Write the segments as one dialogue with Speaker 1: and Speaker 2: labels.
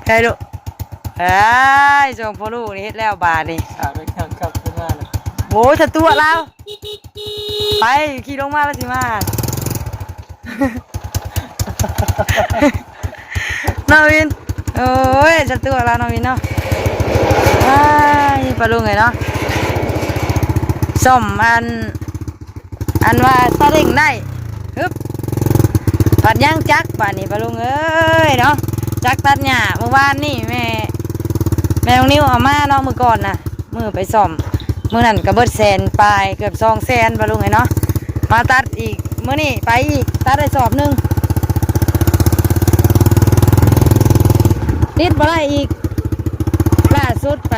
Speaker 1: ใครลูกไอ้จงพ่อลูกนี่เฮ็ดแล้วบาดนี่
Speaker 2: ไปทางกลับขึ้นมาเลย
Speaker 1: โว้ยถ้าตัวเราไปขี่ลงมาแล้วสิมาน้องวินโอ้ยถ้าตัวเราน้องวินเนาะไอ้ปลาลุงไงเนาะส้มอันว่าซาเล้งได้ฮึบปัดย่างจักป่านนี้ปลาลุงเอ้ยเนาะจักตัดหญ้าเมื่อวานนี่แม่น้องนิ้วเอามาเนาะมือก่อนน่ะมือไปซ่อมมือนั่นก็เบิด100,000ปลายเกือบ200,000ปลาลุงไงเนาะมาตัดอีกมื้อนี้ไปอีกตัดได้สอบหนึ่งนิดบ่ได้อีกล่าสุดไป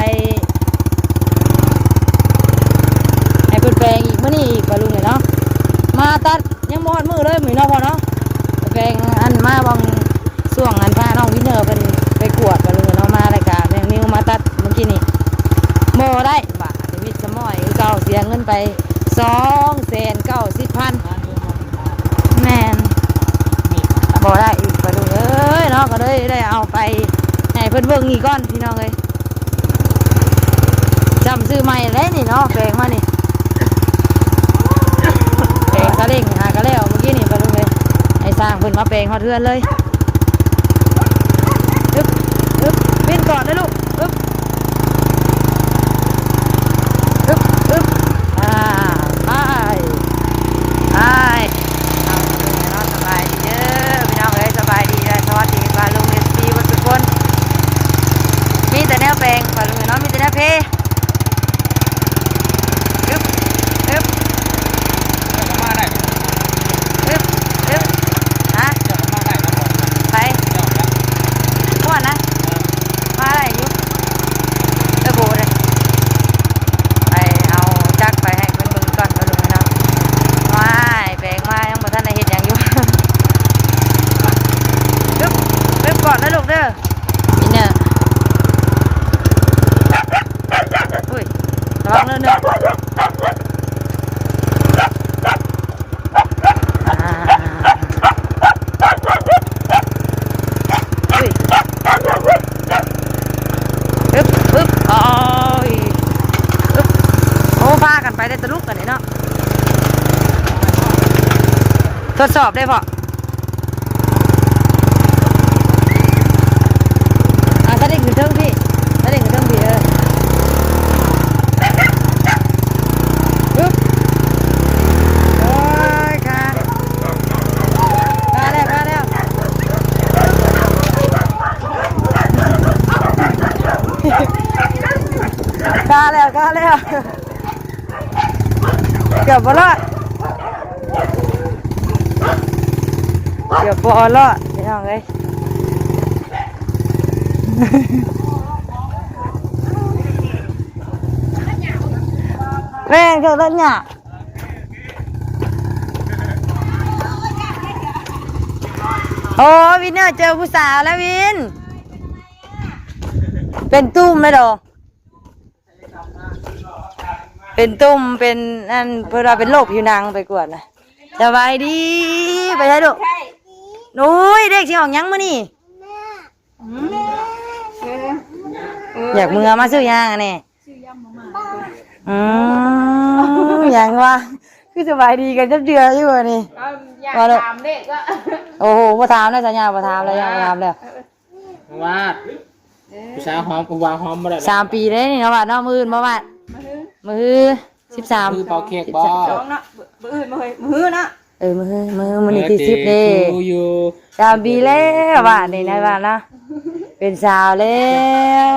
Speaker 1: ให้เปิดแปลงอีกมื้อนี้อีกปลาลุงไงเนาะมาตัดยังบ่ฮอดมื้อเลยมื้อเนาะพอเนาะแปลงอันมาบางช่วงอันพาน้องวินเนอร์เป็นไปกวดปลาลุงไงเนาะมารายการแมงนิ้วมาตัดเมื่อกี้นี่โมได้บาทมิดสมอยเก่าเสียเงินไป290,000แม่นบ่ได้อีกปลาลุงเอ้ยเนาะก็เลยได้เอาไปให้เพิ่นเบิ่งอีกก่อนพี่น้องเอ้ยจำซื้อใหม่แล้วนี่เนาะแปลงมานี่แปลงซาเล้งหาก็แล้วเมื่อกี้นี่ปลาลุงเลยให้สร้างเพิ่นมาแปลงฮอดเรือนเลยอึ๊บอึ๊บวิ่งก่อนนะลูกอึ๊บอึ๊บอึ๊บไปเอาเนาะสบายดีเด้อพี่น้องเอ้ยสบายดีและสวัสดีปลาลุงเอฟซีทุกคนมีแต่แนวแปลงปลาลุงเนาะมีแต่แนวเพอึ๊บอึ๊บ
Speaker 2: มาได้
Speaker 1: อึ๊บอึ๊บฮะ
Speaker 2: มาได้นะผม
Speaker 1: ไปก่อนนะมาอะไรอยู่เออโบเลยไปเอาจักไปให้เพิ่นเบิ่งก่อนปลาลุงเนาะว้ายแปลงมายังบ่ทันได้เฮ็ดหยังอยู่อึ๊บอึ๊บก่อนนะลูกเด้อมินเนอร์อุ้ยระวังเด้อเด้ออุ้ยอึ๊บอึ๊บโอ้ยอึ๊บโอ้พากันไปได้ตะลุกกันนี่เนาะทดสอบได้พอถ้าเด็กขึ้นเทิงพี่ถ้าเด็กขึ้นเทิงพี่อึ๊บโอ้ยค่ะแล้วขาแล้วเกือบบ่รอดเกือบบ่รอดพี่น้องเอ้ยแม่งเกิดแล้วเนี่ยโอ้วินเนอร์เจอผู้สาวแล้ววินเป็นตุ้มไหมดอกเป็นตุ้มเป็นนั่นเพื่อเราเป็นโรคผิวหนังไปกวดนะสบายดีไปใช่ดูนุ้ยเด็กสิออกยังมื้อนี่อยากมือมาซื้อยางอันนี้อย่างว่าคือสบายดีกันจับเดืออยู่นี่
Speaker 3: อยากถามเด็กก็
Speaker 1: โอ้โหมาถามแล้วสัญญามาถามแล้วยังมาถามแล้ว
Speaker 2: ว่าผู้ชายหอมกูวางหอมมาได้
Speaker 1: 3 ปีเลยนี่เนาะว่าเนาะมืออื่นมาว่ามือ13
Speaker 2: มือเป่าเค้กบ่
Speaker 3: เนาะมืออื่นมือเนาะ
Speaker 1: มือนี่ที่10เด้3 ปีแล้วว่านี่นะว่านะเป็นสาวแล้ว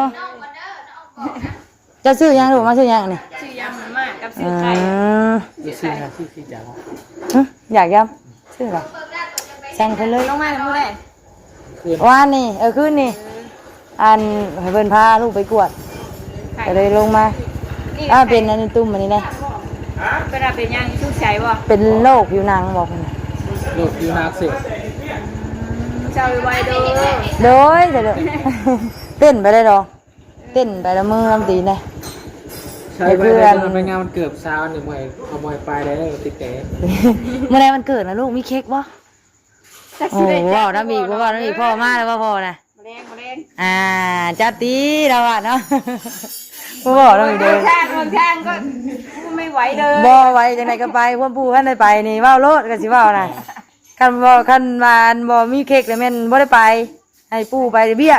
Speaker 1: จะซื้อยังลูกมาซื้อยังนี่
Speaker 3: ชื่อยำมากกับชื่อไข่
Speaker 2: ซื้อค่ะซื้อจ๋า
Speaker 1: อยากยำซื้อหรอสั่งไปเลย
Speaker 3: ลงมาเมื่อไหร่
Speaker 1: ว่านนี่คืนนี่อันให้เพิ่นพาลูกไปกวดก็เลยลงมาเป็นอันนี้ตุ้มอันนี้นะ
Speaker 3: เป็นยังชุกใจบ่
Speaker 1: เป็นโรคผิวหนังบอกมัน
Speaker 2: โรคผิวหนังสิ
Speaker 3: เจ้าไว้เด้อ
Speaker 1: โดยเดี๋ยวเต้นไปได้หรอเต้นไปแล้วมือลำตีนะ
Speaker 2: ใช่เพื่อนมันเป็นงานมันเกือบเช้าหนึ่งวันขโมยไปได้ติดเก๋
Speaker 1: เมื่อไรมันเกิดนะลูกมีเค้กบ่
Speaker 3: เ
Speaker 1: โอ้ว้าวน้ำอีกว้าวน้ำอีกพ่อมาแล้วพ่อนะ
Speaker 3: มาแรง
Speaker 1: จัดตีเราอ่ะเนาะพ่อน้ำอีกเด้อ
Speaker 3: ข้างก็ไม่ไหวเลย
Speaker 1: บ่ไว้จังไดก็ไปพ่อปู่ท่านได้ไปนี่ว้าวโลดก็สิว้าวนะคันมาบ่มีเค้กเลยแม่นบ่ได้ไปให้ปู่ไปเบี้ย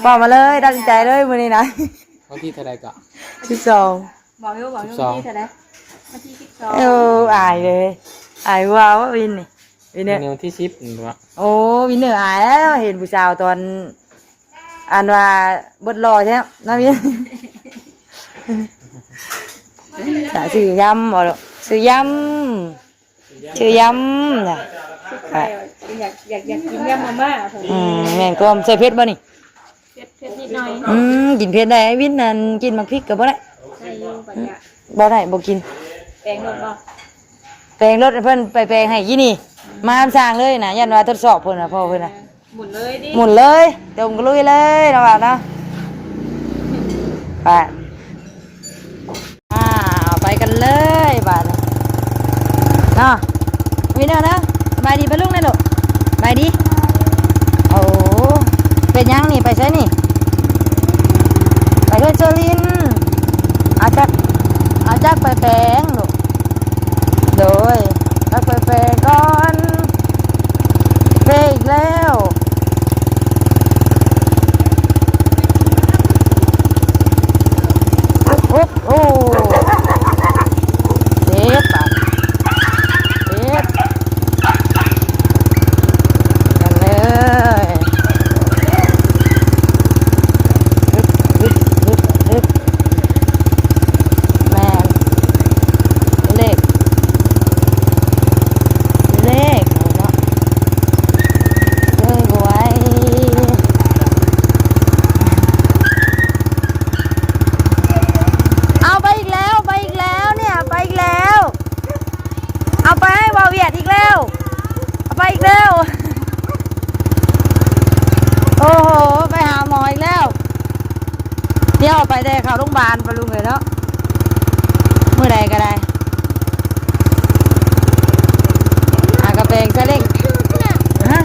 Speaker 1: บอกมาเลยตัดสินใจเลยมื้อนี้นะ
Speaker 2: วันที่เท่าไรก็
Speaker 1: 12
Speaker 3: บอกอยู่ที่เท่าไหร่วันที่
Speaker 1: อายเลยอายว้าววินนี่วินเนี่ย
Speaker 2: วันที่10นี่วะ
Speaker 1: โอ้วินเนอร์อายแล้วเห็นผู้สาวตอนอันว่าเบิดรอใช่ไหมนะวินจะซื้อยำบ่ลูกซื้อยำน่ะ
Speaker 3: อยากกินยำมาม่าผม
Speaker 1: แม่นก็ใส่เผ็ดบ่นี่
Speaker 3: เผ็ดนิดหน่อย
Speaker 1: กินเผ็ดได้วินนั่นกินมักพริกก็บ่ได้
Speaker 3: ใส่อยู่ปัญญา
Speaker 1: บ่ได้บ่กิน
Speaker 3: แปลงรถบ่
Speaker 1: แปลงรถเพิ่นไปแปลงให้ยี่นี่มาสร้างเลยนะยันว่าทดสอบเพิ่นน่ะพ่อเพิ่นน่ะ
Speaker 3: หมุนเลยดิ
Speaker 1: หมุนเลยเดี๋ยวผมก็ลุยเลยนะบ่าวนะไปไปกันเลยบ่าวนะเนาะมีเนาะนะบายดีไปลุงนะลูกบายดีโอ้เป็นยังนี่ไปใช่นี่ไปเฮเจอรินอาจักไปแปลงลูกโดยจักไปแปลงก่อนเพลงอีกแล้วโอ้เด็ดป่ะเด็ดกันเลยฮึบแมนเลขเนาะเลยไว้เอาไปอีกแล้วเนี่ยไปอีกแล้วเอาไปให้วาเวียดอีกแล้วเอาไปอีกแล้วโอ้โหไปหาหมออีกแล้วเดี๋ยวเอาไปได้เข้าโรงพยาบาลไปลุงเลยเนาะเมื่อใดก็ได้กระเบงซะเล็กฮะ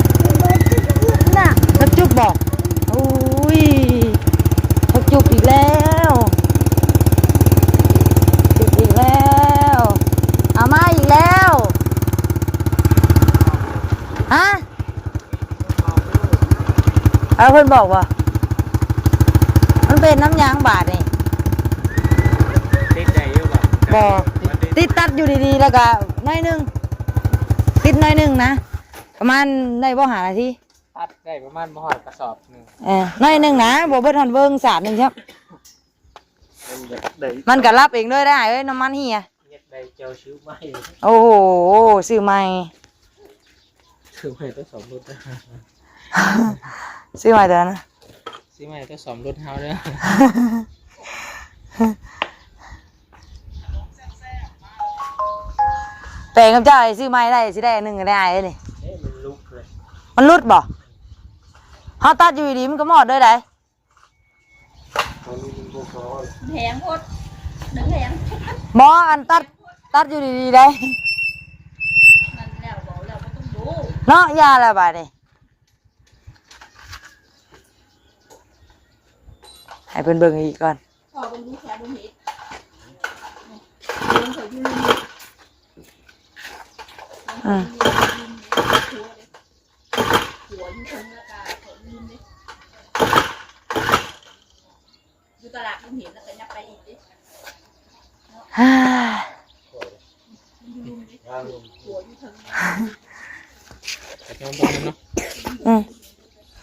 Speaker 1: น่ะทักจุบบอกอุ้ยทักจุบอีกแล้วจุบอีกแล้วเอามาอีกแล้วฮะเอาเพิ่นบอกว่ามันเป็นน้ำยางบาดนี่
Speaker 2: ติดใจอยู่บ่
Speaker 1: บอกติดตัดอยู่ดีๆแล้วก็น้อยหนึงติดน้อยหนึงนะประมาณได้บ่หานาที
Speaker 2: ตัดได้ประมาณบ่ฮอดกระสอบหนึง
Speaker 1: น้อยหนึงนะบ่เบิดฮอดเบิ่งสาดหนึงครับ
Speaker 2: ได้
Speaker 1: มันก็รับเองด้วยได้เอ้ยน้ำมันเฮีย
Speaker 2: เฮ็ดได้เจียวชิ้วใหม่
Speaker 1: โอ้โหซื้อใหม่
Speaker 2: ซื้อใหม่ต้องสมรถนะ
Speaker 1: ซื้อใหม่แต่นะ
Speaker 2: ซื้อใหม่ต้องสมรถเฮาเด้อ
Speaker 1: แต่กับเจ้าไอ้ซื้อใหม่ได้สิได้อันหนึงก็ได้ไอ้นี่
Speaker 2: มันลุกเลย
Speaker 1: มันรุดบ่เฮาตัดอยู่ดีๆมันก็หมอดด้วยได้
Speaker 3: แหงโคตรดึงแหง
Speaker 1: บ่อันตัดอยู่ดีๆได้
Speaker 3: มันแล้วบอกแล้วก็ต้องดู
Speaker 1: เนาะยาละบาดนี่ให้เพิ่นเบิ่งอีกก่อน
Speaker 3: พอเป็นดูแค่ดูเห็ดเดินเขายืน
Speaker 1: อืม
Speaker 3: หัวอยู่ตรงแล้วก็เขายืนดิอยู่ตลาดดูเห็ดแล้วก็ยับไปอีกดิ
Speaker 1: ฮ่า
Speaker 3: หัวอยู่ตรง
Speaker 2: แต่ต้องบ่เนาะ
Speaker 1: อืม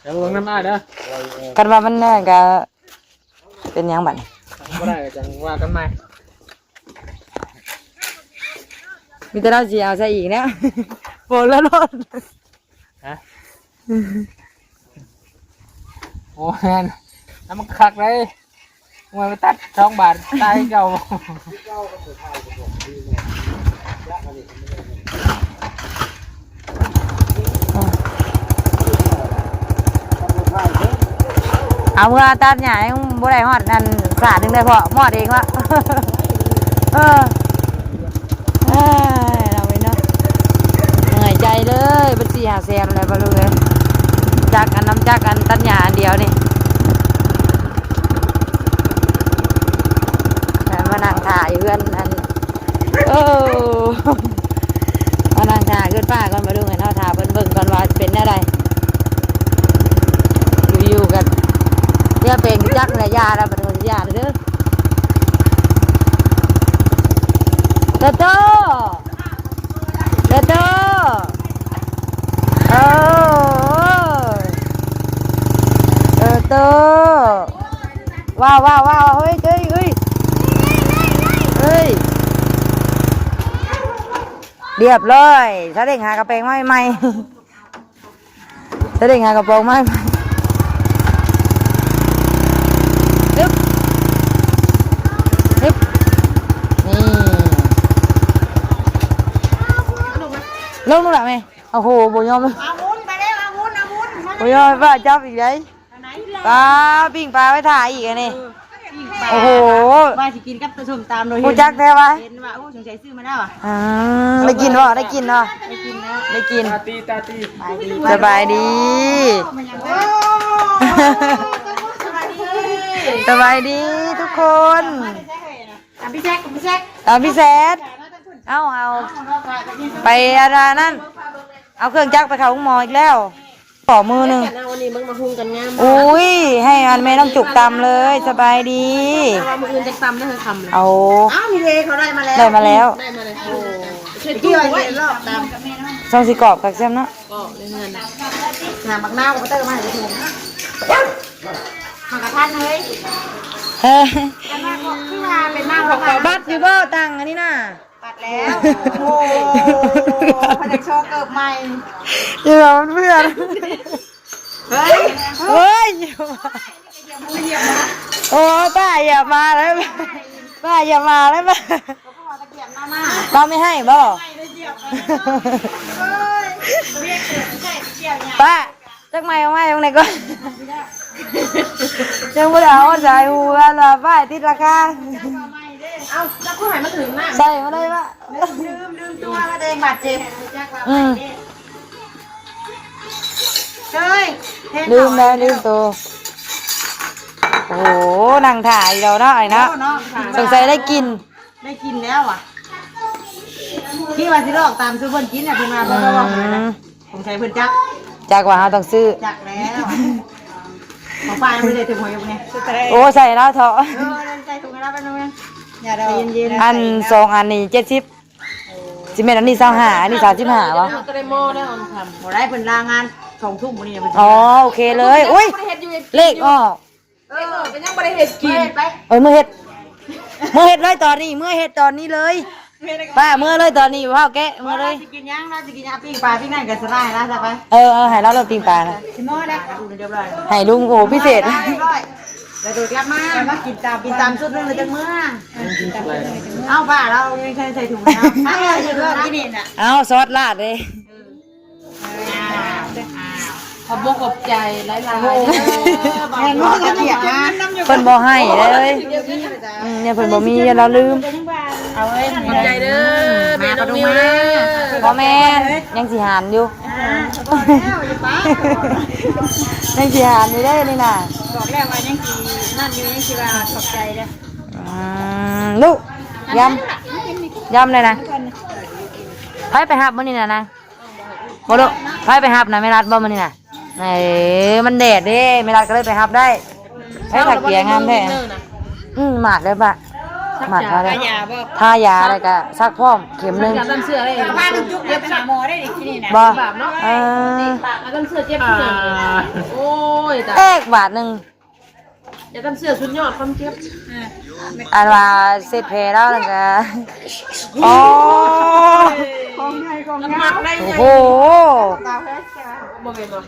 Speaker 2: เดี๋ยวเบิ่งน้ำอ้ายเด้อ
Speaker 1: กันว่ามันน่าก็เป็นหยังบัดนี้
Speaker 2: บ่ได้จังว่ากันใหม่
Speaker 1: มีแต่เราสิเอาใส่อีกเนี่ย โปนแล้วรถ
Speaker 2: ฮะโอ้แม่นน้ำมันคักเลยมวยไปตัด2 บาทตายเจ้า
Speaker 1: เอาเมื่อตัดหญ้ายังบ่ได้ฮอดนั่นสาดหนึงได้พอหมอดเองละ เออเราไปเนาะเหนื่อยใจเลยบัดสิ 4-5แสนอะไรบ่รู้เลยจากอันน้ำจากอันตัดหญ้าอันเดียวนี่แต่มานั่งถ่ายเพื่อนอันโอ้มานั่งถ่ายขึ้นป้าก่อนมาดูกันเท่าถ่ายเบิ่งก่อนว่าเป็นอะไรอยู่ๆกันเนี่ยเป็นจักรยาแล้วเป็นคนยาเด้อเด้อเด้อเด้อเด้อเออเด้อเด้อว้าวว้าวว้าวเฮ้ยเฮ้ยเฮ้ยเฮ้ยเรียบร้อยถ้าเด็กหากระเปงไม่ไม่ถ้าเด็กหากระโปรงไม่ไม่ฮึบฮึบนี่ลงนู่นแหละแม่โอ้โหโบยอม
Speaker 3: อาวุธไปแล้วอาวุธอาวุธ
Speaker 1: โบยอมป้าจับอีกเลยปลาปิ้งปลาไว้ถ่ายอีกอันนี้โอ้โห
Speaker 3: ว่าสิกินกับผสมตามโดย
Speaker 1: กูจักแท้วะ
Speaker 3: เห็นว่าโอ้สงสัยซื้อมาแล้วอ่ะ
Speaker 1: ได้กินวะได้กินวะ
Speaker 3: ไปกินแล้ว
Speaker 1: ได้กิน
Speaker 2: ตาตีตาตี
Speaker 3: ไปดี
Speaker 1: สบายดี
Speaker 3: มันยังไงสบายดี
Speaker 1: สบายดีทุกคน
Speaker 3: พี่แจ๊คพี่แจ๊ค
Speaker 1: ตามพี่แซดเอาไปอะไรนั่นเอาเครื่องจักรไปเข้าห้องหมออีกแล้วขอมือหนึ่ง
Speaker 3: วันนี้มึงมาหุงกันงาม
Speaker 1: อุ้ยให้อันแม่น้ำจุกตำเลยสบายดี
Speaker 3: ว่ามืออื่นจะตำได้เคยคำเลย
Speaker 1: เอา
Speaker 3: อ้าวมีเดเขาได้มาแล้ว
Speaker 1: ได้มาแล้ว
Speaker 3: ได้มาเลยโอ้ที่ว่าเห็นรอบตาม
Speaker 1: ซองสีกรอบกับแซมเนาะ
Speaker 3: ก็เรื่องเงินหาบักหน้าก็เติมมาให้ถุงมากระทันเลย
Speaker 1: เฮ้ย
Speaker 3: ที่ว่าเป็นหน้าของ
Speaker 1: บัตรอยู่บ่ตังอันนี้น่ะ
Speaker 3: ปัดแล้วโอ้ผลิตโชว์เกิดใหม่
Speaker 1: อยู่กับเพื่อน
Speaker 3: เฮ้ย
Speaker 1: เฮ้ยโอ้ป้าอย่ามาเลยป้าอย่ามาเลยป้าป้าไม่ให้บ่ป้าจักไม่เอาไม่ตรงไหนก่อนจังบ่ได้เอาใจหัวละป้าติดราคา
Speaker 3: เอาแล้วผู้หายมาถึงน่ะ
Speaker 1: ใส่มาเลยป้า
Speaker 3: ลืมตัวมาเองบาดเจ็บ
Speaker 1: อืม
Speaker 3: เฮ้ย
Speaker 1: ลืมแล้วลืมตัวโอ้โหนั่งถ่ายเราเนาะไอ้เนาะสงสัยได้กิน
Speaker 3: ได้กินแล้วอ่ะพี่ว่าสิลอกตามซื้อเพิ่นกินอ่ะพี่มาเพิ่นบอกเลยนะผมใช้เพิ่นจัก
Speaker 1: จากว่าเราต้องซื้อ
Speaker 3: จักแล้วของป้าไม่ได้ถึงหัวยังไง
Speaker 1: โอ้ใส่แล้วเถอะ
Speaker 3: ใจถุงแล้วไปนึงอย่าเราเย็น
Speaker 1: อันสองอันนี่70สิเมตรอันนี้25อันนี้35วะ
Speaker 3: ก็ได้หม้อได้ออนทำบ่ได้เพิ่นลางาน2 ทุ่มมื้อนี้เพิ่น
Speaker 1: อ๋อโอเคเลยอุ้ยเลขออก
Speaker 3: เป็นยังบ่ได้เฮ็ดกินไป
Speaker 1: เมื่อเฮ็ดเลยตอนนี้เมื่อเฮ็ดตอนนี้เลยป้าเมื่อเลยตอนนี้พ่อแกะเมื่อเลย
Speaker 3: สิกินยังเราสิกินยาปิ้งปลาปิ้งนั่นก็สบายนะจ๊ะไป
Speaker 1: เออให้เราปิ้งปลานะ
Speaker 3: สิหม้อได้ดูเรียบร้อย
Speaker 1: ให้ลุงโอ้พิเศษ
Speaker 3: เรียบร้อยเดี๋ยวดูกลับมากินตามสุดเลยจังมื้อเอาป้าเรายังใส่ถุงนะเอาอยู่เรื่องกินนี่น่ะ
Speaker 1: เอาซอสราดเลย
Speaker 3: ขอบกบใจหลายๆแม่นบ่ก็เกียบมา
Speaker 1: เพิ่นบ่ให้เลยเนี่ยเพิ่นบ่มีเราลืม
Speaker 3: เอาไว้ขอบใจเด้อแม่น้องนิวเด้อ
Speaker 1: พ่อแม่ยังสิหานอยู่ยังสิหานอยู่เด้อนี่น่ะ
Speaker 3: บอกแล้วว่ายังสินั่นอยู่ยังสิว่าขอบใจเด้อ
Speaker 1: ลูกยำเลยนะไปหับมื้อนี้น่ะนะบ่ลูกไปหับนะไม่รัดบ่มื้อนี้น่ะมันแดดเด้ไม่รัดก็เลยไปหับได้ให้ถักเปียงามแท้หมาดเลยปะหมาดมาเลยทายาอะไรก็ซักพร้อมเข็มนึง
Speaker 3: ต้นเสื้อได้ผ้าถึงจุกเย็บหาหมอได้ดิที่นี่นะ
Speaker 1: บ่
Speaker 3: แบบเนาะต้นเสื้อเจ็บที่ไหนโอ้ยแต่
Speaker 1: บาทนึง
Speaker 3: จะต้นเสื้อสุดยอดความเจ็บ
Speaker 1: อันว่าเสร็จแผลแล้วนั่นก็อ๋อ
Speaker 3: น้ำหนักได้
Speaker 1: โอ้โห
Speaker 3: บ่เป็นบ่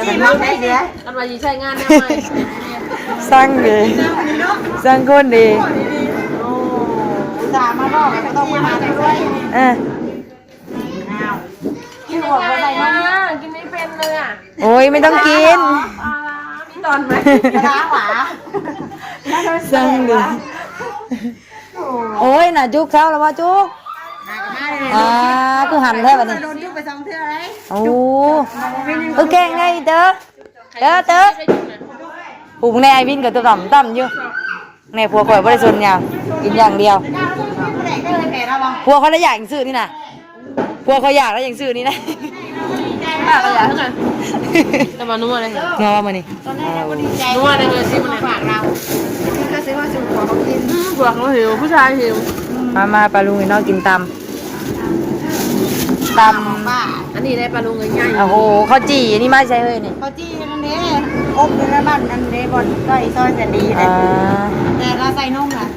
Speaker 1: ที่มันได้เด้อ
Speaker 3: กันว่าสิใช้งานแนวใหม่
Speaker 1: สร้างดีสร้างคนดี
Speaker 3: ด่ามาบอกก็ต้องมาด้วย กินหัวอะไรนะกินไม่เป็นเลยอ่ะ
Speaker 1: โอ้ยไม่ต้องกิน
Speaker 3: มีตอนไหมล้างหวา
Speaker 1: สร้างดีโอ้ยน่ะจุกเช้าแล้วว่าจุก คือหันแท้บัดนี้
Speaker 3: โดนยุบไป2เทื่อเลย
Speaker 1: โอ้เก่งไงเด้อผูกในไอวินกับตัวต่ำอยู่ในผัวข่อยบ่ได้สนอย่างกินอย่างเดียวผัวเขาได้อยากอย่างซื้อนี่นะผัวเขาอยากแล้วอย่างซื้อนี่นะ
Speaker 4: ป้าก็อยากเท่ากันจะมานัวเลย
Speaker 1: เงาว่ามานี่
Speaker 4: นัวเลยสิมันฝากเรา
Speaker 3: ก็ซื้อมาสู่หัวเขากิน
Speaker 4: พวกเราหิวผู้ชายหิว
Speaker 1: มาปลาลุงน้องกินตำ
Speaker 3: ป้า
Speaker 4: อันนี้ได้ปลาลุงง่าย
Speaker 1: โอ้โหข้าวจี่นี่ไม่ใช่เฮ้ยนี่
Speaker 3: เขาจี้นั่นเด้อบในบ้านนั่นเด้บอลซอยแสนดีเลยแต่เราใส่นมนะ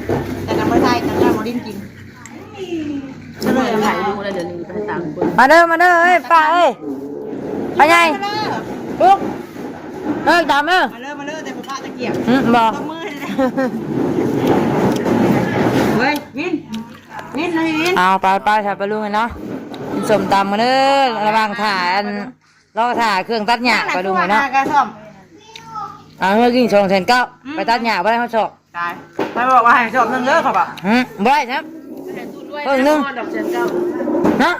Speaker 3: แต่น้ำไม่ใส่กันเราบ่ดิ้นกิน
Speaker 4: ๆจะเลยถ่ายดูอะไรเดี๋ยวนี้ไปตามคน
Speaker 1: มาเด้อเอ้ยป้าเอ้ยไปไงลุกตามเอ้อ
Speaker 3: มาเลิกแต่ป้าตะเกียบ
Speaker 1: บอก
Speaker 3: ต้องมือเลยเฮ้ยวินเลยวิน
Speaker 1: เอาไปชาปลาลุงเนาะกินสมตำมาเด้อระวังถ่านรอถ่าเครื่องตัดหญ้าปลาลุงเนาะ
Speaker 3: กระซ่อม
Speaker 1: เอาเมื่อกี้2,900ไปตัดหญ้าไปได้เขาชอบ
Speaker 3: ตายไปบอกว่าให้ชอบนึงเด้อครับอ่ะ
Speaker 1: บ่ได้ครับ
Speaker 4: เพิ่งนึงดอกเชนเก้า
Speaker 1: เนาะ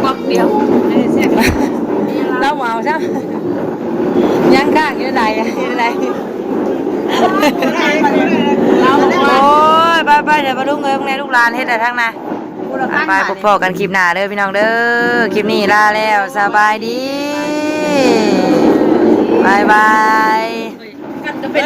Speaker 4: ก๊อกเดียวไม่ได้เสีย
Speaker 1: เราเอาซะยังข้างอยู่ไหนอยู่ไหน
Speaker 3: เราบอกว่า
Speaker 1: โอ้ยไปเดี๋ยวมาลุงเอ้ยพวกนี้ลูกหลานเฮ็ดได้ทั้งนั้นไปพบกันคลิปหน้าเด้อพี่น้องเด้อคลิปนี้ลาแล้วสบายดีบาย
Speaker 4: ก็เป็น